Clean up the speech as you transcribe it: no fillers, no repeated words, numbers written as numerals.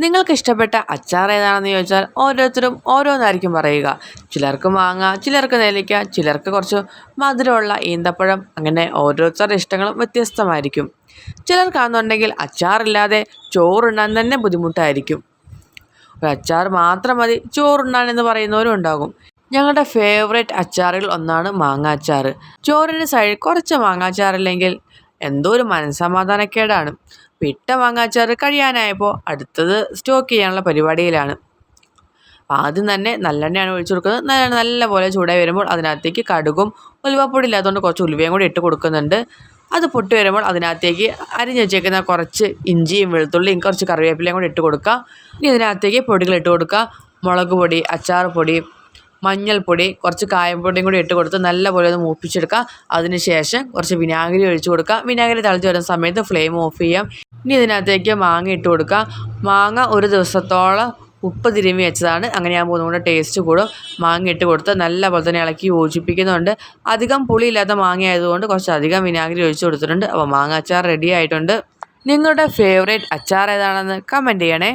നിങ്ങൾക്ക് ഇഷ്ടപ്പെട്ട അച്ചാർ ഏതാണെന്ന് ചോദിച്ചാൽ ഓരോരുത്തരും ഓരോന്നായിരിക്കും പറയുക. ചിലർക്ക് മാങ്ങ, ചിലർക്ക് നെല്ലിക്ക, ചിലർക്ക് കുറച്ച് മധുരമുള്ള ഈന്തപ്പഴം, അങ്ങനെ ഓരോരുത്തരുടെ ഇഷ്ടങ്ങളും വ്യത്യസ്തമായിരിക്കും. ചിലർക്കാണെന്നുണ്ടെങ്കിൽ അച്ചാറില്ലാതെ ചോറുണ്ണാൻ തന്നെ ബുദ്ധിമുട്ടായിരിക്കും. ഒരു അച്ചാർ മാത്രം മതി ചോറുണ്ണാൻ എന്ന് പറയുന്നവരും ഉണ്ടാകും. ഞങ്ങളുടെ ഫേവറേറ്റ് അച്ചാറുകൾ ഒന്നാണ് മാങ്ങ അച്ചാർ. ചോറിന് സൈഡ് കുറച്ച് മാങ്ങ അച്ചാറില്ലെങ്കിൽ എന്തോ ഒരു മനസ്സമാധാനക്കേടാണ്. ഇട്ട മാങ്ങ അച്ചാർ കഴിയാനായപ്പോൾ അടുത്തത് സ്റ്റോക്ക് ചെയ്യാനുള്ള പരിപാടിയിലാണ്. ആദ്യം തന്നെ നല്ലെണ്ണയാണ് ഒഴിച്ചു കൊടുക്കുന്നത്. നല്ല പോലെ ചൂടായി വരുമ്പോൾ അതിനകത്തേക്ക് കടുകും, ഉലുവപ്പൊടി ഇല്ലാത്തതുകൊണ്ട് കുറച്ച് ഉലുവയും കൂടി ഇട്ട് കൊടുക്കുന്നുണ്ട്. അത് പൊട്ടി വരുമ്പോൾ അതിനകത്തേക്ക് അരിഞ്ഞ് വെച്ചേക്കുന്ന കുറച്ച് ഇഞ്ചിയും വെളുത്തുള്ളിയും കുറച്ച് കറിവേപ്പിലയും കൂടി ഇട്ട് കൊടുക്കുക. ഇനി ഇതിനകത്തേക്ക് പൊടികൾ ഇട്ട് കൊടുക്കുക. മുളക് പൊടി, അച്ചാർ പൊടി, മഞ്ഞൾപ്പൊടി, കുറച്ച് കായംപൊടിയും കൂടി ഇട്ട് കൊടുത്ത് നല്ലപോലെ ഒന്ന് മൂപ്പിച്ചെടുക്കുക. അതിനുശേഷം കുറച്ച് വിനാഗിരി ഒഴിച്ചു കൊടുക്കുക. വിനാഗിരി തിളച്ച് വരുന്ന സമയത്ത് ഫ്ലെയിം ഓഫ് ചെയ്യാം. ഇനി ഇതിനകത്തേക്ക് മാങ്ങ ഇട്ട് കൊടുക്കുക. മാങ്ങ ഒരു ദിവസത്തോളം ഉപ്പ് തിരുമ്മി വെച്ചതാണ്. അങ്ങനെയാകുമ്പോൾ ഒന്നുകൂടെ ടേസ്റ്റ് കൂടും. മാങ്ങ ഇട്ട് കൊടുത്ത് നല്ലപോലെ തന്നെ ഇളക്കി യോജിപ്പിക്കുന്നുണ്ട്. അധികം പുളിയില്ലാത്ത മാങ്ങ ആയതുകൊണ്ട് കുറച്ചധികം വിനാഗിരി ഒഴിച്ചു കൊടുത്തിട്ടുണ്ട്. അപ്പോൾ മാങ്ങ അച്ചാർ റെഡി ആയിട്ടുണ്ട്. നിങ്ങളുടെ ഫേവറേറ്റ് അച്ചാർ ഏതാണെന്ന് കമൻറ്റ് ചെയ്യണേ.